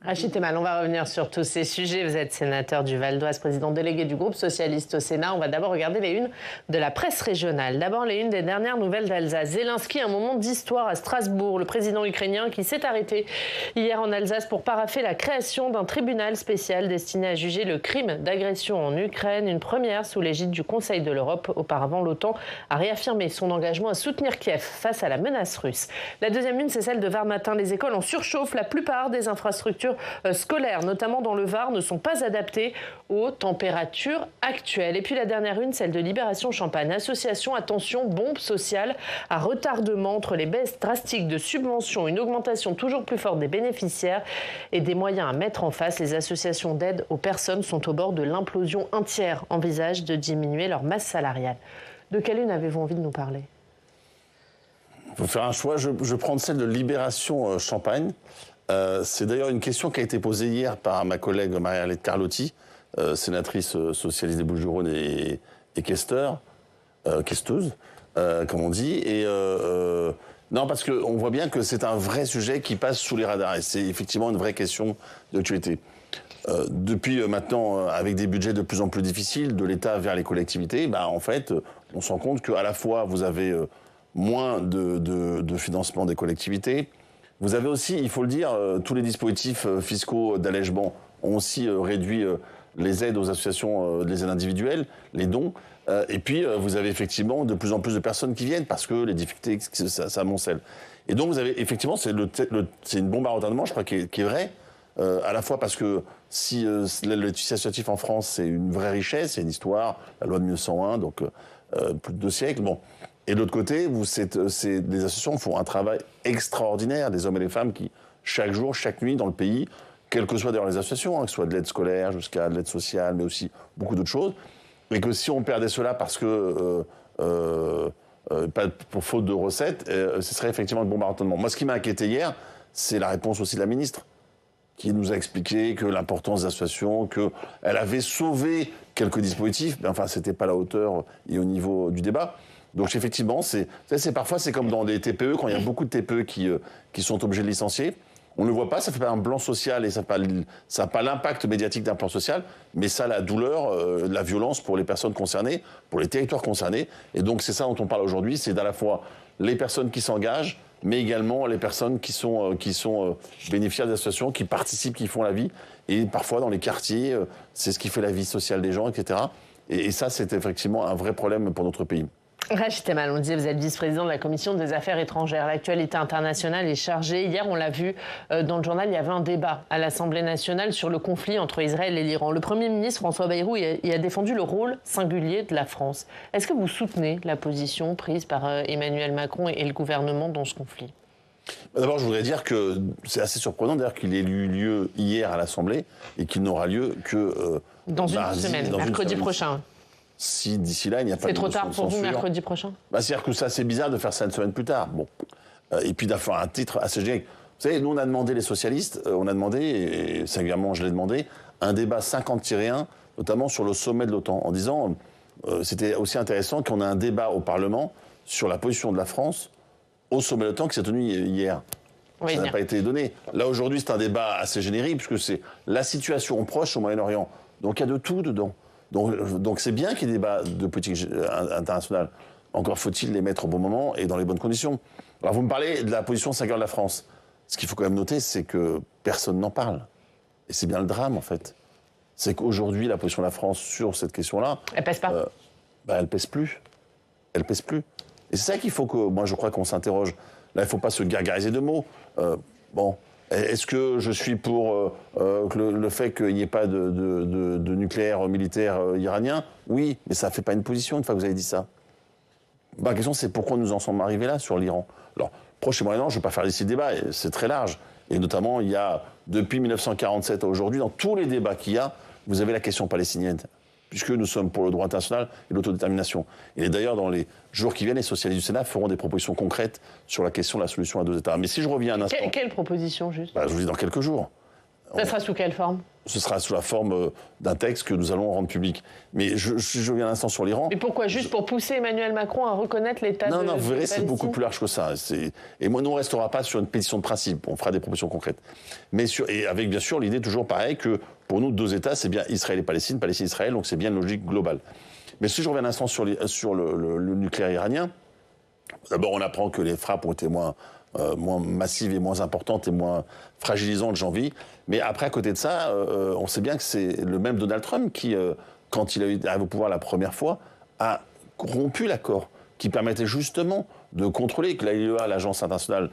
Rachid Temal, on va revenir sur tous ces sujets. Vous êtes sénateur du Val d'Oise, président délégué du groupe socialiste au Sénat. On va d'abord regarder les unes de la presse régionale. D'abord, les unes des dernières nouvelles d'Alsace. Zelensky, un moment d'histoire à Strasbourg. Le président ukrainien qui s'est arrêté hier en Alsace pour paraffer la création d'un tribunal spécial destiné à juger le crime d'agression en Ukraine. Une première sous l'égide du Conseil de l'Europe. Auparavant, l'OTAN a réaffirmé son engagement à soutenir Kiev face à la menace russe. La deuxième une, c'est celle de Var Matin. Les écoles en surchauffe. La plupart des infrastructures scolaires, notamment dans le Var, ne sont pas adaptées aux températures actuelles. Et puis la dernière une, celle de Libération Champagne. Association, attention, bombe sociale à retardement entre les baisses drastiques de subventions, une augmentation toujours plus forte des bénéficiaires et des moyens à mettre en face. Les associations d'aide aux personnes sont au bord de l'implosion. Un tiers envisage de diminuer leur masse salariale. De quelle une avez-vous envie de nous parler ? Il faut faire un choix. Je prends celle de Libération Champagne. C'est d'ailleurs une question qui a été posée hier par ma collègue Marie-Arlette Carlotti, sénatrice socialiste des Bouches-du-Rhône et questeuse, comme on dit. Et non, parce qu'on voit bien que c'est un vrai sujet qui passe sous les radars. Et c'est effectivement une vraie question d'actualité. Depuis maintenant, avec des budgets de plus en plus difficiles, de l'État vers les collectivités, en fait, on se rend compte qu'à la fois, vous avez moins de financement des collectivités. Vous avez aussi, il faut le dire, tous les dispositifs fiscaux d'allègement ont aussi réduit les aides aux associations, les aides individuelles, les dons. Et puis, vous avez effectivement de plus en plus de personnes qui viennent parce que les difficultés, ça amoncelle. Et donc, vous avez effectivement, c'est une bombe à retardement, je crois, qui est vraie. À la fois parce que si le tissu associatif en France, c'est une vraie richesse, c'est une histoire, la loi de 1901, donc plus de 2 siècles. Bon. Et de l'autre côté, des associations font un travail extraordinaire, des hommes et des femmes qui, chaque jour, chaque nuit, dans le pays, quelles que soient d'ailleurs les associations, que ce soit de l'aide scolaire jusqu'à de l'aide sociale, mais aussi beaucoup d'autres choses, et que si on perdait cela parce que, pas pour faute de recettes, ce serait effectivement le bombardement. Moi, ce qui m'a inquiété hier, c'est la réponse aussi de la ministre, qui nous a expliqué que l'importance des associations, qu'elle avait sauvé quelques dispositifs, mais enfin, c'était pas à la hauteur et au niveau du débat. Donc effectivement, parfois c'est comme dans des TPE, quand il y a beaucoup de TPE qui sont obligés de licencier. On ne le voit pas, ça ne fait pas un plan social et ça n'a pas l'impact médiatique d'un plan social, mais ça a la douleur, la violence pour les personnes concernées, pour les territoires concernés. Et donc c'est ça dont on parle aujourd'hui, c'est à la fois les personnes qui s'engagent, mais également les personnes qui sont bénéficiaires des associations, qui participent, qui font la vie. Et parfois dans les quartiers, c'est ce qui fait la vie sociale des gens, etc. Et ça, c'est effectivement un vrai problème pour notre pays. Rachid Temal, on disait, vous êtes vice-président de la Commission des Affaires étrangères. L'actualité internationale est chargée. Hier, on l'a vu dans le journal, il y avait un débat à l'Assemblée nationale sur le conflit entre Israël et l'Iran. Le Premier ministre François Bayrou il a défendu le rôle singulier de la France. Est-ce que vous soutenez la position prise par Emmanuel Macron et le gouvernement dans ce conflit ? D'abord, je voudrais dire que c'est assez surprenant d'ailleurs qu'il ait eu lieu hier à l'Assemblée et qu'il n'aura lieu que dans une semaine, mercredi prochain. Si d'ici là, il n'y a pas de censure. C'est trop tard pour vous, mercredi prochain ? C'est-à-dire que ça, c'est bizarre de faire ça une semaine plus tard. Bon. Et puis d'avoir un titre assez générique. Vous savez, nous, on a demandé, les socialistes, et singulièrement, je l'ai demandé, un débat 50-1, notamment sur le sommet de l'OTAN, en disant, c'était aussi intéressant qu'on ait un débat au Parlement sur la position de la France au sommet de l'OTAN qui s'est tenu hier. Oui, ça n'a pas été donné. Là, aujourd'hui, c'est un débat assez générique, puisque c'est la situation proche au Moyen-Orient. Donc, il y a de tout dedans. Donc c'est bien qu'il y ait des débats de politique internationale. Encore faut-il les mettre au bon moment et dans les bonnes conditions. Alors vous me parlez de la position singulière de la France. Ce qu'il faut quand même noter, c'est que personne n'en parle. Et c'est bien le drame, en fait. C'est qu'aujourd'hui, la position de la France sur cette question-là... Elle pèse pas. Elle pèse plus. Elle pèse plus. Et c'est ça qu'il faut que... Moi, je crois qu'on s'interroge. Là, il ne faut pas se gargariser de mots. Est-ce que je suis pour le fait qu'il n'y ait pas de nucléaire militaire iranien ? Oui, mais ça ne fait pas une position une fois que vous avez dit ça. Ma question, c'est pourquoi nous en sommes arrivés là sur l'Iran ? Alors, Proche et Moyen-Orient, je ne vais pas faire ici le débat, c'est très large. Et notamment, il y a, depuis 1947 à aujourd'hui, dans tous les débats qu'il y a, vous avez la question palestinienne, puisque nous sommes pour le droit international et l'autodétermination. Et d'ailleurs, dans les jours qui viennent, les socialistes du Sénat feront des propositions concrètes sur la question de la solution à 2 États. Mais si je reviens un instant... Quelle proposition, juste ? Je vous dis dans quelques jours. Ça sera sous quelle forme ? Ce sera sous la forme d'un texte que nous allons rendre public. Mais je viens un instant sur l'Iran. Mais pourquoi ? Juste pour pousser Emmanuel Macron à reconnaître l'État de Palestine ? Non, vous verrez, c'est beaucoup plus large que ça. Et moi, nous, on ne restera pas sur une pétition de principe. On fera des propositions concrètes. Et avec, bien sûr, l'idée toujours pareil que pour nous, 2 États, c'est bien Israël et Palestine, Palestine-Israël, donc c'est bien une logique globale. Mais si je reviens un instant sur le nucléaire iranien, d'abord, on apprend que les frappes ont été moins massives et moins importantes et moins fragilisantes, j'ai envie. Mais après, à côté de ça, on sait bien que c'est le même Donald Trump qui, quand il arrive au pouvoir la première fois, a rompu l'accord qui permettait justement de contrôler, que l'AIEA, l'agence internationale,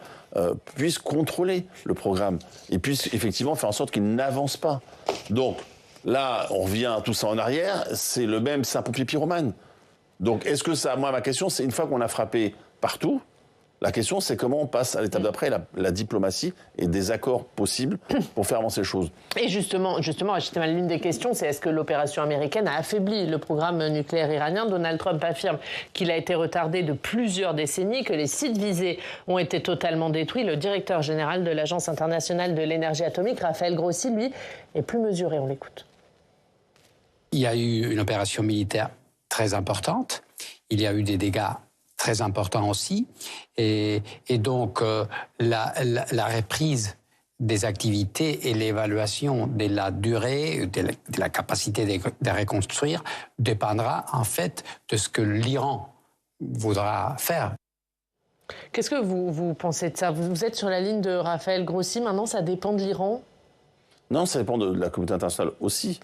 puisse contrôler le programme et puisse effectivement faire en sorte qu'il n'avance pas. Donc là, on revient tout ça en arrière, c'est le même Saint-Pompier pyromane. Donc est-ce que ça, moi ma question, c'est une fois qu'on a frappé partout, la question, c'est comment on passe à l'étape d'après, la diplomatie et des accords possibles pour faire avancer les choses. Et justement, l'une des questions, c'est est-ce que l'opération américaine a affaibli le programme nucléaire iranien ? Donald Trump affirme qu'il a été retardé de plusieurs décennies, que les sites visés ont été totalement détruits. Le directeur général de l'Agence internationale de l'énergie atomique, Raphaël Grossi, lui, est plus mesuré. On l'écoute. Il y a eu une opération militaire très importante. Il y a eu des dégâts très important aussi, et donc la reprise des activités et l'évaluation de la durée, de la capacité de reconstruire dépendra en fait de ce que l'Iran voudra faire. Qu'est-ce que vous pensez de ça ? Vous êtes sur la ligne de Raphaël Grossi, maintenant ça dépend de l'Iran ? Non, ça dépend de la communauté internationale aussi.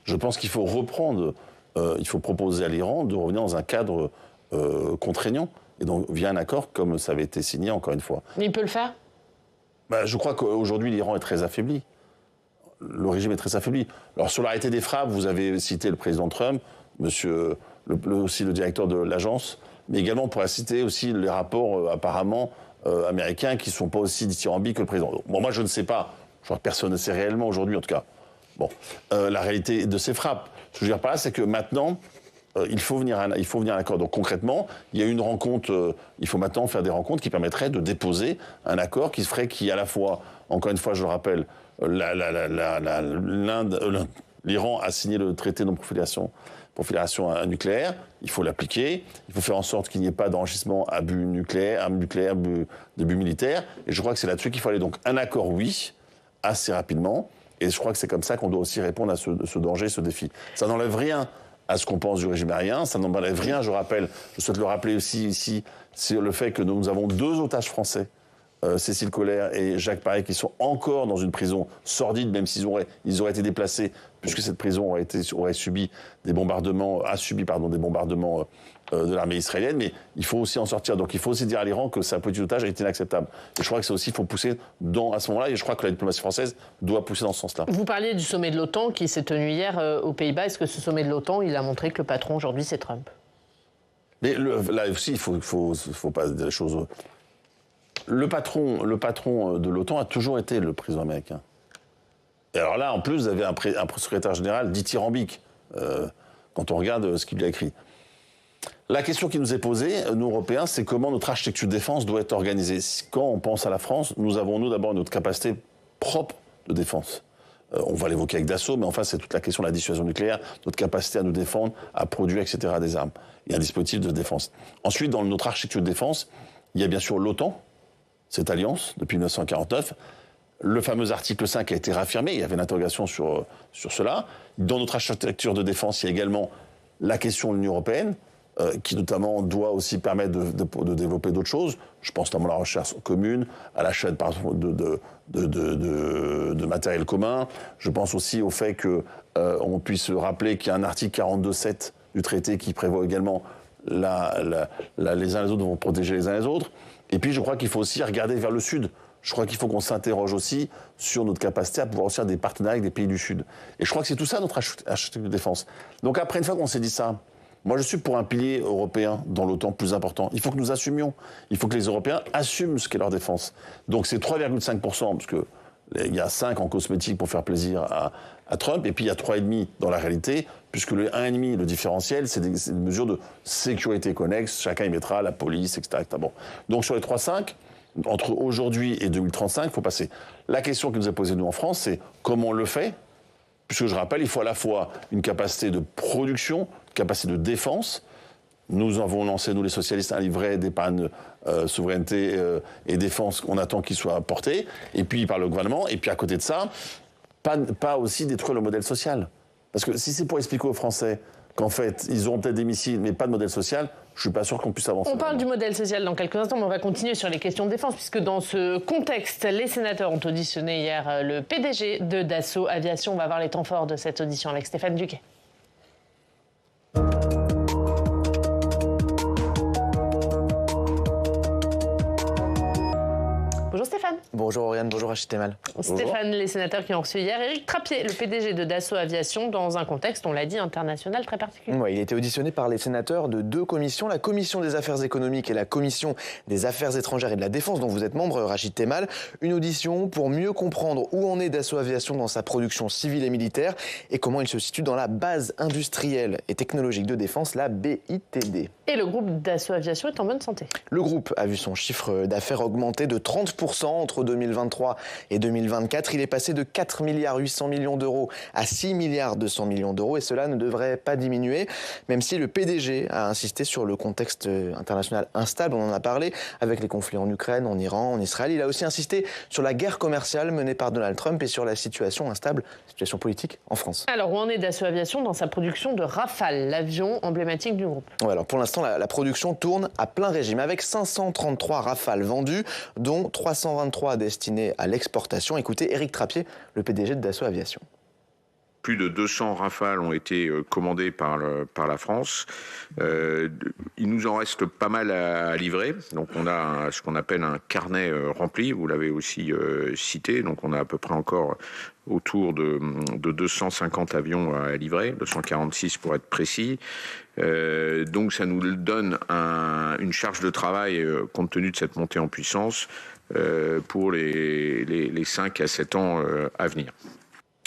Je pense qu'il faut reprendre, il faut proposer à l'Iran de revenir dans un cadre contraignant, et donc via un accord comme ça avait été signé encore une fois. Mais il peut le faire ? Je crois qu'aujourd'hui l'Iran est très affaibli. Le régime est très affaibli. Alors sur l'arrêté des frappes, vous avez cité le président Trump, aussi le directeur de l'agence, mais également on pourrait citer aussi les rapports apparemment américains qui ne sont pas aussi dithyrambiques que le président. Bon, moi je ne sais pas, je crois que personne ne sait réellement aujourd'hui en tout cas, la réalité de ces frappes. Ce que je veux dire par là, c'est que maintenant, il faut venir à un accord. Donc concrètement, il y a eu une rencontre, il faut maintenant faire des rencontres qui permettraient de déposer un accord qui à la fois, encore une fois je le rappelle, l'Iran a signé le traité de non-prolifération nucléaire, il faut l'appliquer, il faut faire en sorte qu'il n'y ait pas d'enrichissement à but nucléaire, de but militaire, et je crois que c'est là-dessus qu'il faut aller. Donc un accord, oui, assez rapidement, et je crois que c'est comme ça qu'on doit aussi répondre à ce danger, ce défi. Ça n'enlève rien à ce qu'on pense du régime aérien, ça n'enlève rien, je souhaite le rappeler aussi ici, sur le fait que nous avons 2 otages français, Cécile Collère et Jacques Paré, qui sont encore dans une prison sordide, même s'ils auraient été déplacés, puisque cette prison a subi des bombardements de l'armée israélienne, mais il faut aussi en sortir. Donc il faut aussi dire à l'Iran que sa politique d'otage est inacceptable. Et je crois que ça aussi, il faut pousser à ce moment-là, et je crois que la diplomatie française doit pousser dans ce sens-là. Vous parliez du sommet de l'OTAN qui s'est tenu hier aux Pays-Bas. Est-ce que ce sommet de l'OTAN, il a montré que le patron aujourd'hui, c'est Trump ? Mais là aussi, il faut pas dire les choses. Le patron de l'OTAN a toujours été le président américain. Et alors là, en plus, vous avez un secrétaire général dithyrambique, quand on regarde ce qu'il lui a écrit. La question qui nous est posée, nous Européens, c'est comment notre architecture de défense doit être organisée. Quand on pense à la France, nous avons d'abord notre capacité propre de défense. On va l'évoquer avec Dassault, mais enfin c'est toute la question de la dissuasion nucléaire, notre capacité à nous défendre, à produire, etc., des armes, et un dispositif de défense. Ensuite, dans notre architecture de défense, il y a bien sûr l'OTAN, cette alliance, depuis 1949. Le fameux article 5 a été réaffirmé, il y avait une interrogation sur cela. Dans notre architecture de défense, il y a également la question de l'Union européenne, qui notamment doit aussi permettre de développer d'autres choses. Je pense notamment à la recherche commune, à l'achat de matériel commun. Je pense aussi au fait qu'on puisse rappeler qu'il y a un article 42.7 du traité qui prévoit également les uns les autres vont protéger les uns les autres. Et puis je crois qu'il faut aussi regarder vers le Sud. Je crois qu'il faut qu'on s'interroge aussi sur notre capacité à pouvoir aussi faire des partenariats avec des pays du Sud. Et je crois que c'est tout ça notre architecture de défense. Donc après, une fois qu'on s'est dit ça, moi je suis pour un pilier européen dans l'OTAN plus important. Il faut que nous assumions. Il faut que les Européens assument ce qu'est leur défense. Donc c'est 3,5%, parce qu'il y a 5 en cosmétique pour faire plaisir à Trump, et puis il y a 3,5 dans la réalité, puisque le 1,5, le différentiel, c'est des mesures de sécurité connexes. Chacun y mettra la police, etc. Bon. Donc sur les 3,5, Entre aujourd'hui et 2035, il faut passer. La question qui nous est posée, nous, en France, c'est comment on le fait ? Puisque je rappelle, il faut à la fois une capacité de production, une capacité de défense. Nous avons lancé, nous les socialistes, un livret d'épargne, souveraineté et défense qu'on attend qu'il soit porté, et puis par le gouvernement, et puis à côté de ça, pas aussi détruire le modèle social. Parce que si c'est pour expliquer aux Français qu'en fait, ils auront peut-être des missiles, mais pas de modèle social, je ne suis pas sûr qu'on puisse avancer. On parle du modèle social dans quelques instants, mais on va continuer sur les questions de défense, puisque dans ce contexte, les sénateurs ont auditionné hier le PDG de Dassault Aviation. On va voir les temps forts de cette audition avec Stéphane Duquet. Bonjour Stéphane. Bonjour Oriane, bonjour Rachid Temal. Stéphane, les sénateurs qui ont reçu hier Éric Trappier, le PDG de Dassault Aviation, dans un contexte, on l'a dit, international très particulier. Ouais, il a été auditionné par les sénateurs de deux commissions, la commission des affaires économiques et la commission des affaires étrangères et de la défense, dont vous êtes membre, Rachid Temal. Une audition pour mieux comprendre où en est Dassault Aviation dans sa production civile et militaire et comment il se situe dans la base industrielle et technologique de défense, la BITD. Et le groupe Dassault Aviation est en bonne santé. Le groupe a vu son chiffre d'affaires augmenter de 30% entre 2023 et 2024. Il est passé de 4 milliards 800 millions d'euros à 6 milliards 200 millions d'euros et cela ne devrait pas diminuer, même si le PDG a insisté sur le contexte international instable, on en a parlé, avec les conflits en Ukraine, en Iran, en Israël. Il a aussi insisté sur la guerre commerciale menée par Donald Trump et sur la situation instable, situation politique en France. Alors, où en est Dassault Aviation dans sa production de Rafale, l'avion emblématique du groupe? Ouais, alors pour l'instant, la production tourne à plein régime, avec 533 Rafales vendus, dont 323 destinés à l'exportation. Écoutez Éric Trappier, le PDG de Dassault Aviation. Plus de 200 Rafales ont été commandés par la France. Il nous en reste pas mal à livrer. Donc on a ce qu'on appelle un carnet rempli, vous l'avez aussi cité. Donc on a à peu près encore autour de 250 avions à livrer, 246 pour être précis. Donc ça nous donne une charge de travail compte tenu de cette montée en puissance pour les 5 à 7 ans à venir.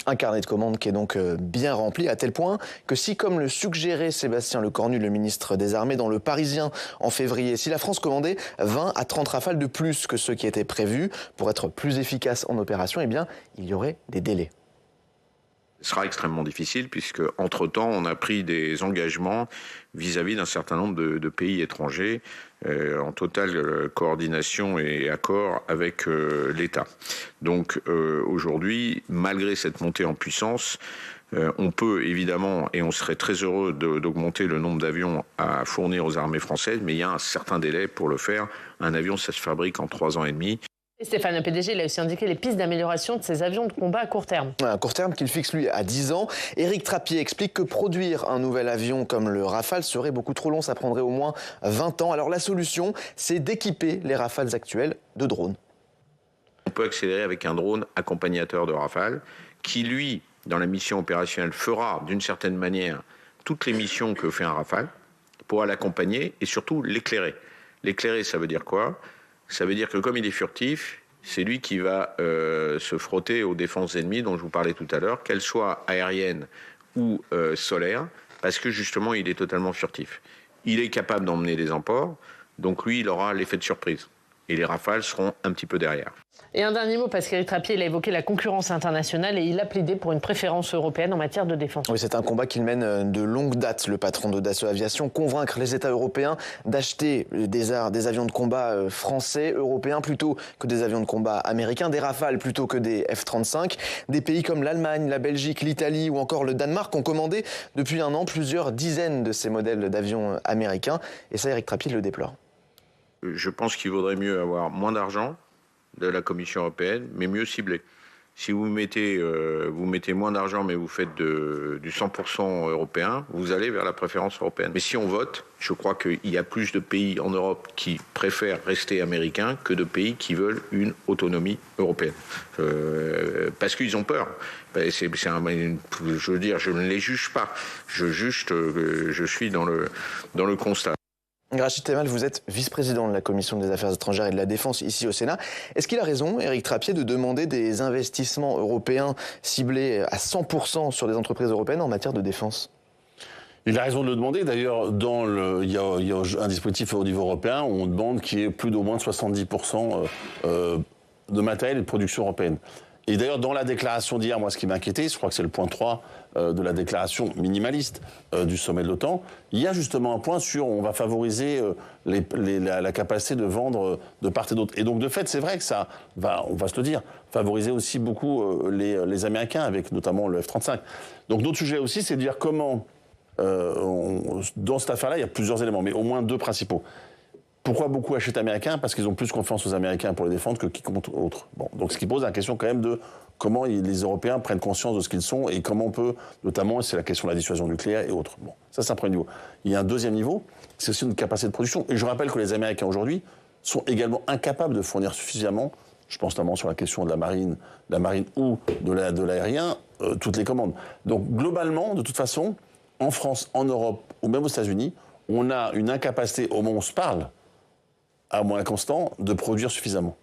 Un carnet de commandes qui est donc bien rempli, à tel point que si, comme le suggérait Sébastien Lecornu, le ministre des Armées, dans Le Parisien en février, si la France commandait 20 à 30 Rafales de plus que ceux qui étaient prévus pour être plus efficace en opération, eh bien, il y aurait des délais. Ce sera extrêmement difficile puisque, entre-temps, on a pris des engagements vis-à-vis d'un certain nombre de pays étrangers en totale coordination et accord avec l'État. Donc aujourd'hui, malgré cette montée en puissance, on peut évidemment, et on serait très heureux d'augmenter le nombre d'avions à fournir aux armées françaises, mais il y a un certain délai pour le faire. Un avion, ça se fabrique en 3 ans et demi. Et Stéphane, le PDG, il a aussi indiqué les pistes d'amélioration de ces avions de combat à court terme. À court terme qu'il fixe, lui, à 10 ans. Éric Trappier explique que produire un nouvel avion comme le Rafale serait beaucoup trop long. Ça prendrait au moins 20 ans. Alors la solution, c'est d'équiper les Rafales actuels de drones. On peut accélérer avec un drone accompagnateur de Rafale qui, lui, dans la mission opérationnelle, fera d'une certaine manière toutes les missions que fait un Rafale, pourra l'accompagner et surtout l'éclairer. L'éclairer, ça veut dire quoi ? Ça veut dire que comme il est furtif, c'est lui qui va se frotter aux défenses ennemies dont je vous parlais tout à l'heure, qu'elles soient aériennes ou solaires, parce que justement il est totalement furtif. Il est capable d'emmener des emports, donc lui il aura l'effet de surprise. Et les Rafales seront un petit peu derrière. Et un dernier mot, parce qu'Éric Trappier, il a évoqué la concurrence internationale et il a plaidé pour une préférence européenne en matière de défense. Oui, c'est un combat qu'il mène de longue date, le patron de Dassault Aviation. Convaincre les États européens d'acheter des avions de combat français, européens, plutôt que des avions de combat américains, des Rafales plutôt que des F-35. Des pays comme l'Allemagne, la Belgique, l'Italie ou encore le Danemark ont commandé depuis un an plusieurs dizaines de ces modèles d'avions américains. Et ça, Éric Trappier le déplore. Je pense qu'il vaudrait mieux avoir moins d'argent de la Commission européenne, mais mieux ciblé. Si vous mettez moins d'argent, mais vous faites du 100% européen, vous allez vers la préférence européenne. Mais si on vote, je crois qu'il y a plus de pays en Europe qui préfèrent rester américains que de pays qui veulent une autonomie européenne. Parce qu'ils ont peur. Je veux dire, je ne les juge pas. Je suis dans le constat. Rachid Temal, vous êtes vice-président de la Commission des Affaires étrangères et de la Défense ici au Sénat. Est-ce qu'il a raison, Éric Trappier, de demander des investissements européens ciblés à 100% sur des entreprises européennes en matière de défense ? Il a raison de le demander. D'ailleurs, il y a un dispositif au niveau européen où on demande qu'il y ait plus d'au moins 70% de matériel et de production européenne. Et d'ailleurs, dans la déclaration d'hier, moi, ce qui m'inquiétait, je crois que c'est le point 3 de la déclaration minimaliste du sommet de l'OTAN, il y a justement un point sur on va favoriser la capacité de vendre de part et d'autre. Et donc, de fait, c'est vrai que ça va, on va se le dire, favoriser aussi beaucoup les Américains, avec notamment le F-35. Donc, notre sujet aussi, c'est de dire comment, dans cette affaire-là, il y a plusieurs éléments, mais au moins 2 principaux. Pourquoi beaucoup achètent américains? Parce qu'ils ont plus confiance aux Américains pour les défendre que quiconque autre. Bon, donc ce qui pose la question quand même de comment les Européens prennent conscience de ce qu'ils sont et comment on peut, notamment, c'est la question de la dissuasion nucléaire et autres. Bon, ça c'est un premier niveau. Il y a un deuxième niveau, c'est aussi une capacité de production. Et je rappelle que les Américains aujourd'hui sont également incapables de fournir suffisamment, je pense notamment sur la question de la marine ou de l'aérien, toutes les commandes. Donc globalement, de toute façon, en France, en Europe ou même aux États-Unis, on a une incapacité, au moment où on se parle, à moyen constant, de produire suffisamment.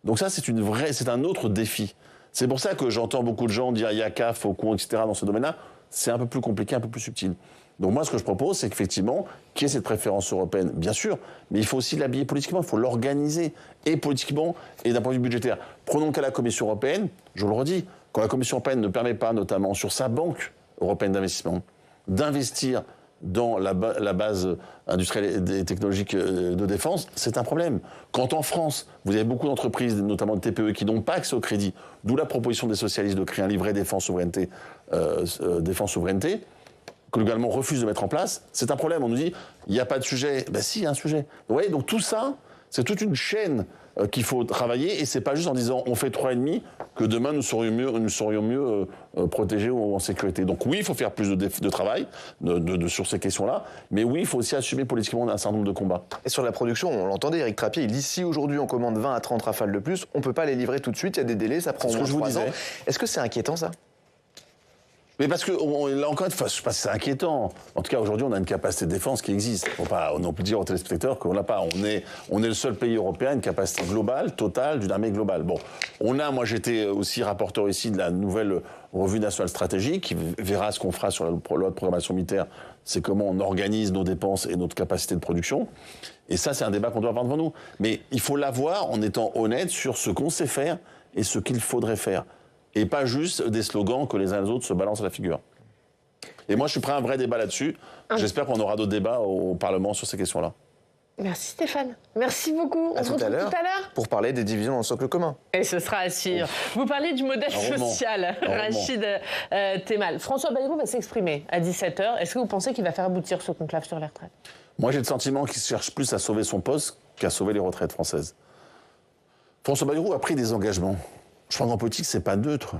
Donc ça, c'est un autre défi. C'est pour ça que j'entends beaucoup de gens dire Yaka, Faucon, etc. dans ce domaine-là. C'est un peu plus compliqué, un peu plus subtil. Donc moi, ce que je propose, c'est qu'effectivement, qu'il y ait cette préférence européenne, bien sûr, mais il faut aussi l'habiller politiquement, il faut l'organiser, et politiquement, et d'un point de vue budgétaire. Prenons le cas de la Commission européenne, je le redis, quand la Commission européenne ne permet pas, notamment sur sa banque européenne d'investissement, d'investir dans la base industrielle et technologique de défense, c'est un problème. Quand en France, vous avez beaucoup d'entreprises, notamment de TPE, qui n'ont pas accès au crédit, d'où la proposition des socialistes de créer un livret défense souveraineté, que le gouvernement refuse de mettre en place, c'est un problème. On nous dit, il n'y a pas de sujet. Ben si, il y a un sujet. Vous voyez, donc tout ça, c'est toute une chaîne qu'il faut travailler, et c'est pas juste en disant on fait 3,5 que demain nous serions mieux protégés ou en sécurité. Donc oui, il faut faire plus de travail sur ces questions-là, mais oui, il faut aussi assumer politiquement un certain nombre de combats. Et sur la production, on l'entendait, Éric Trappier, il dit si aujourd'hui on commande 20 à 30 Rafales de plus, on ne peut pas les livrer tout de suite, il y a des délais, ça prend au moins 3 ans. Est-ce que c'est inquiétant ça ? Mais parce que, là encore une fois, je ne sais pas si c'est inquiétant. En tout cas, aujourd'hui, on a une capacité de défense qui existe. On ne peut dire aux téléspectateurs qu'on l'a pas. On est le seul pays européen à une capacité globale, totale, d'une armée globale. Bon, moi j'étais aussi rapporteur ici de la nouvelle revue nationale stratégique, qui verra ce qu'on fera sur la loi de programmation militaire. C'est comment on organise nos dépenses et notre capacité de production. Et ça, c'est un débat qu'on doit avoir devant nous. Mais il faut l'avoir en étant honnête sur ce qu'on sait faire et ce qu'il faudrait faire. Et pas juste des slogans que les uns et les autres se balancent à la figure. Et moi, je suis prêt à un vrai débat là-dessus. J'espère qu'on aura d'autres débats au Parlement sur ces questions-là. Merci Stéphane. Merci beaucoup. On se retrouve tout à l'heure pour parler des divisions dans le socle commun. Et ce sera à suivre. Vous parlez du modèle social, Rachid Temal. François Bayrou va s'exprimer à 17h. Est-ce que vous pensez qu'il va faire aboutir ce conclave sur les retraites? Moi, j'ai le sentiment qu'il cherche plus à sauver son poste qu'à sauver les retraites françaises. François Bayrou a pris des engagements. Je crois qu'en politique, c'est pas neutre.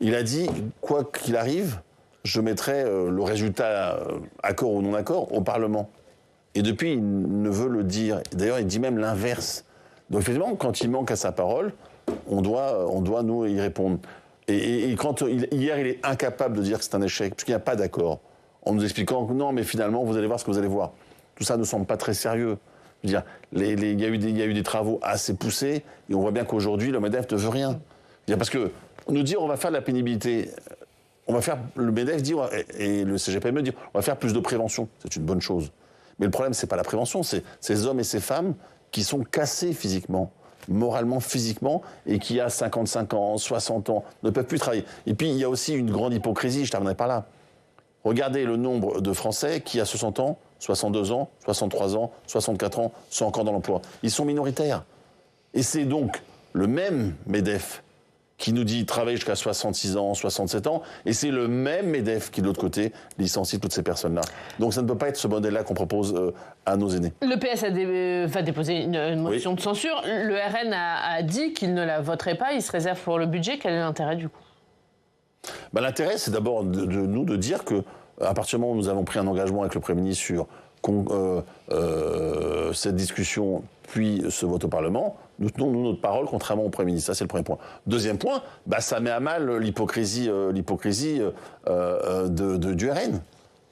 Il a dit, quoi qu'il arrive, je mettrai le résultat, accord ou non accord, au Parlement. Et depuis, il ne veut le dire. D'ailleurs, il dit même l'inverse. Donc, effectivement, quand il manque à sa parole, on doit nous y répondre. Et quand hier, il est incapable de dire que c'est un échec, puisqu'il n'y a pas d'accord, en nous expliquant que non, mais finalement, vous allez voir ce que vous allez voir. Tout ça ne semble pas très sérieux. Je veux dire, il y a eu des travaux assez poussés, et on voit bien qu'aujourd'hui, le MEDEF ne veut rien. Parce que nous dire on va faire de la pénibilité, le MEDEF dit, et le CGPME dit on va faire plus de prévention, c'est une bonne chose. Mais le problème, c'est pas la prévention, c'est ces hommes et ces femmes qui sont cassés physiquement, moralement, physiquement, et qui à 55 ans, 60 ans, ne peuvent plus travailler. Et puis il y a aussi une grande hypocrisie, je terminerai par là. Regardez le nombre de Français qui à 60 ans, 62 ans, 63 ans, 64 ans sont encore dans l'emploi. Ils sont minoritaires. Et c'est donc le même MEDEF qui nous dit travailler jusqu'à 66 ans, 67 ans, et c'est le même MEDEF qui, de l'autre côté, licencie toutes ces personnes-là. Donc ça ne peut pas être ce modèle-là qu'on propose à nos aînés. Le PS va déposer une motion de censure. Le RN a dit qu'il ne la voterait pas, il se réserve pour le budget. Quel est l'intérêt, du coup ? L'intérêt, c'est d'abord de dire que, à partir du moment où nous avons pris un engagement avec le Premier ministre sur cette discussion, puis ce vote au Parlement, nous tenons notre parole contrairement au Premier ministre. Ça, c'est le premier point. Deuxième point, ça met à mal l'hypocrisie du RN,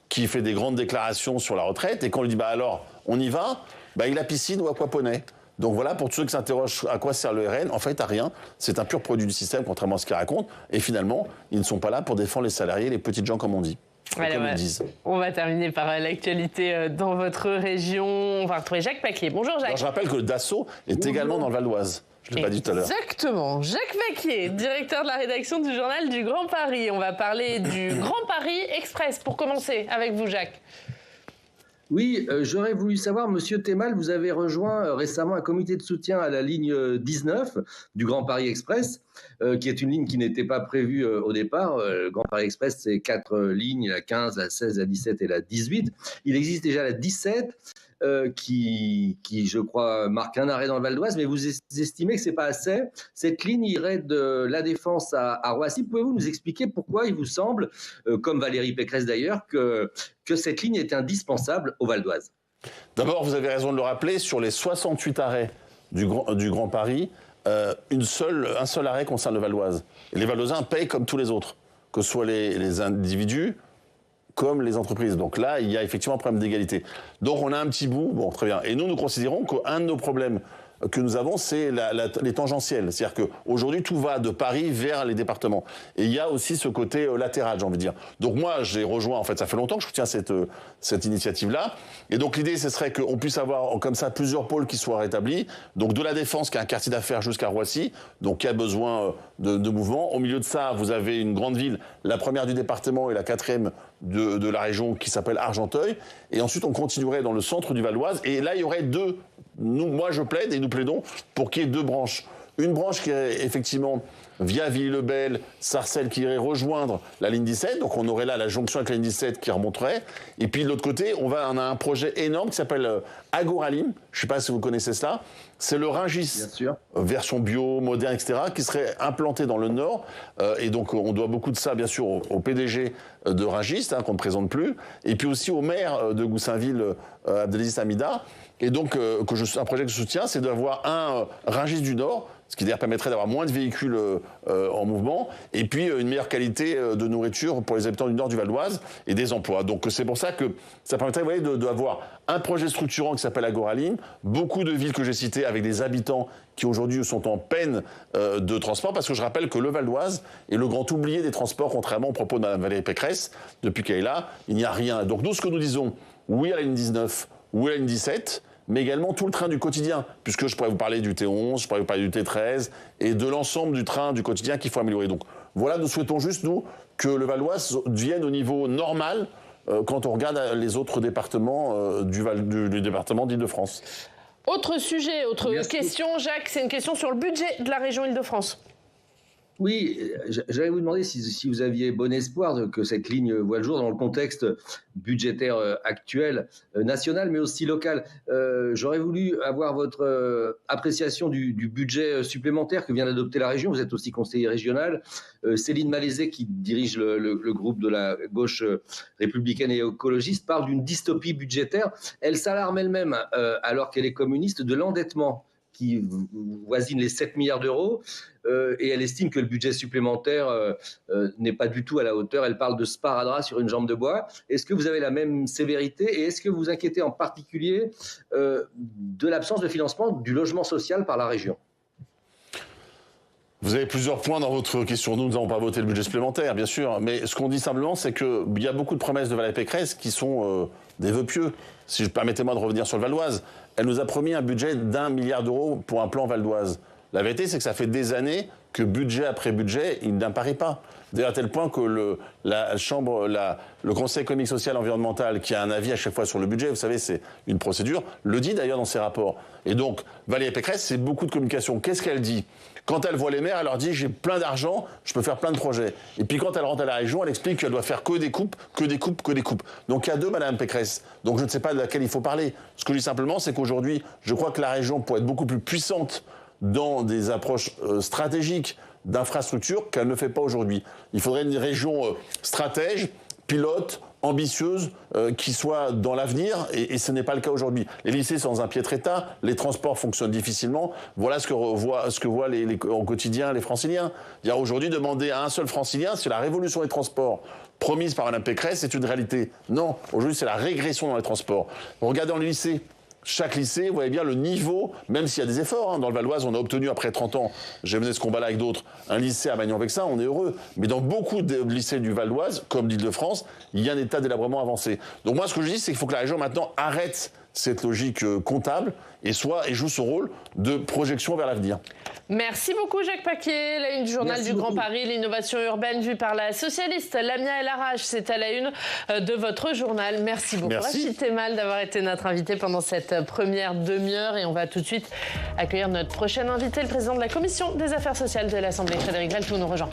qui fait des grandes déclarations sur la retraite, et quand on lui dit alors, on y va, il a piscine ou aquaponie. Donc voilà, pour tous ceux qui s'interrogent à quoi sert le RN, en fait, à rien. C'est un pur produit du système, contrairement à ce qu'ils racontent. Et finalement, ils ne sont pas là pour défendre les salariés, les petites gens, comme on dit. Allez, comme ils disent. On va terminer par l'actualité dans votre région. On va retrouver Jacques Paquier. Bonjour Jacques. Alors, je rappelle que le Dassault est également dans le Val d'Oise. Je ne l'ai pas dit tout à l'heure. Exactement. Jacques Paquier, directeur de la rédaction du journal du Grand Paris. On va parler du Grand Paris Express. Pour commencer, avec vous Jacques. Oui, j'aurais voulu savoir, Monsieur Temal, vous avez rejoint récemment un comité de soutien à la ligne 19 du Grand Paris Express, qui est une ligne qui n'était pas prévue au départ. Le Grand Paris Express, c'est 4 lignes, la 15, la 16, la 17 et la 18. Il existe déjà la 17 qui, je crois, marque un arrêt dans le Val d'Oise, mais vous estimez que ce n'est pas assez. Cette ligne irait de La Défense à Roissy. Pouvez-vous nous expliquer pourquoi il vous semble, comme Valérie Pécresse d'ailleurs, que cette ligne est indispensable au Val d'Oise? D'abord, vous avez raison de le rappeler, sur les 68 arrêts du Grand Paris, un seul arrêt concerne le Val d'Oise. Et les Val-d'Oisiens payent comme tous les autres, que ce soit les individus comme les entreprises. Donc là, il y a effectivement un problème d'égalité. Donc on a un petit bout, bon, très bien. Et nous considérons qu'un de nos problèmes que nous avons, c'est les tangentiels. C'est-à-dire qu'aujourd'hui, tout va de Paris vers les départements. Et il y a aussi ce côté latéral, j'ai envie de dire. Donc moi, j'ai rejoint, en fait, ça fait longtemps que je soutiens cette initiative-là. Et donc l'idée, ce serait qu'on puisse avoir comme ça plusieurs pôles qui soient rétablis. Donc de La Défense, qui est un quartier d'affaires, jusqu'à Roissy, donc qui a besoin de mouvement. Au milieu de ça, vous avez une grande ville, la première du département et la quatrième de la région, qui s'appelle Argenteuil. Et ensuite, on continuerait dans le centre du Val d'Oise. Et là, il y aurait moi, je plaide et nous plaidons pour qu'il y ait 2 branches. Une branche qui est effectivement via Villy-le-Bel, Sarcelles, qui irait rejoindre la ligne 17. Donc on aurait là la jonction avec la ligne 17 qui remonterait. Et puis de l'autre côté, on a un projet énorme qui s'appelle Agoralim. Je ne sais pas si vous connaissez cela. C'est le Rungis, version bio, moderne, etc., qui serait implanté dans le Nord. Et donc on doit beaucoup de ça, bien sûr, au PDG de Rungis, qu'on ne présente plus. Et puis aussi au maire de Goussainville, Abdelaziz Hamida. Et donc, un projet que je soutiens, c'est d'avoir un Rungis du Nord, ce qui d'ailleurs permettrait d'avoir moins de véhicules en mouvement, et puis une meilleure qualité de nourriture pour les habitants du Nord du Val d'Oise et des emplois. Donc c'est pour ça que ça permettrait, vous voyez, d'avoir un projet structurant qui s'appelle Agoralim, beaucoup de villes que j'ai citées avec des habitants qui aujourd'hui sont en peine de transport, parce que je rappelle que le Val d'Oise est le grand oublié des transports, contrairement aux propos de Mme Valérie Pécresse. Depuis qu'elle est là, il n'y a rien. Donc nous, ce que nous disons, oui à la ligne 19, oui à la ligne 17, mais également tout le train du quotidien, puisque je pourrais vous parler du T11, je pourrais vous parler du T13, et de l'ensemble du train du quotidien qu'il faut améliorer. Donc voilà, nous souhaitons juste, nous, que le Val d'Oise devienne au niveau normal quand on regarde les autres départements du département d'Île-de-France. Autre sujet, autre question, Jacques, c'est une question sur le budget de la région Île-de-France. Oui, j'allais vous demander si vous aviez bon espoir que cette ligne voit le jour dans le contexte budgétaire actuel, national, mais aussi local. J'aurais voulu avoir votre appréciation du budget supplémentaire que vient d'adopter la région. Vous êtes aussi conseiller régional. Céline Malézé, qui dirige le groupe de la gauche républicaine et écologiste, parle d'une dystopie budgétaire. Elle s'alarme elle-même, alors qu'elle est communiste, de l'endettement qui voisine les 7 milliards d'euros. Et elle estime que le budget supplémentaire n'est pas du tout à la hauteur. Elle parle de sparadrap sur une jambe de bois. Est-ce que vous avez la même sévérité et est-ce que vous inquiétez en particulier de l'absence de financement du logement social par la région ? Vous avez plusieurs points dans votre question. Nous n'avons pas voté le budget supplémentaire, bien sûr. Mais ce qu'on dit simplement, c'est qu'il y a beaucoup de promesses de Valérie Pécresse qui sont des vœux pieux. Si je permettez-moi de revenir sur le Val d'Oise, elle nous a promis un budget d'1 milliard d'euros pour un plan Val d'Oise. La vérité, c'est que ça fait des années que budget après budget, il n'apparaît pas. D'ailleurs, à tel point que le Conseil économique, social et environnemental, qui a un avis à chaque fois sur le budget, vous savez, c'est une procédure, le dit d'ailleurs dans ses rapports. Et donc, Valérie Pécresse, c'est beaucoup de communication. Qu'est-ce qu'elle dit ? Quand elle voit les maires, elle leur dit « j'ai plein d'argent, je peux faire plein de projets ». Et puis quand elle rentre à la région, elle explique qu'elle doit faire que des coupes, que des coupes, que des coupes. Donc il y a deux Madame Pécresse. Donc je ne sais pas de laquelle il faut parler. Ce que je dis simplement, c'est qu'aujourd'hui, je crois que la région pourrait être beaucoup plus puissante dans des approches stratégiques d'infrastructures qu'elle ne fait pas aujourd'hui. Il faudrait une région stratège, pilote, ambitieuse, qui soit dans l'avenir, et ce n'est pas le cas aujourd'hui. Les lycées sont dans un piètre état, les transports fonctionnent difficilement. Voilà ce que voient au quotidien les franciliens. Aujourd'hui, demander à un seul francilien si la révolution des transports promise par Mme Pécresse, c'est une réalité. Non, aujourd'hui, c'est la régression dans les transports. Regardez dans les lycées. chaque lycée, vous voyez bien le niveau, même s'il y a des efforts. Hein, dans le Val d'Oise, on a obtenu après 30 ans, j'ai mené ce combat-là avec d'autres, un lycée à Magnan-Vexin, on est heureux. Mais dans beaucoup de lycées du Val d'Oise, comme d'Île-de-France, il y a un état délabrement avancé. Donc moi, ce que je dis, c'est qu'il faut que la région maintenant arrête cette logique comptable et joue son rôle de projection vers l'avenir. Merci beaucoup Jacques Paquier. La une du journal Merci du beaucoup. Grand Paris, l'innovation urbaine vue par la socialiste Lamia El Arrach. C'est à la une de votre journal. Merci beaucoup Rachid Temal d'avoir été notre invité pendant cette première demi-heure. Et on va tout de suite accueillir notre prochain invité, le président de la Commission des Affaires sociales de l'Assemblée, Frédéric Valletoux, nous rejoint.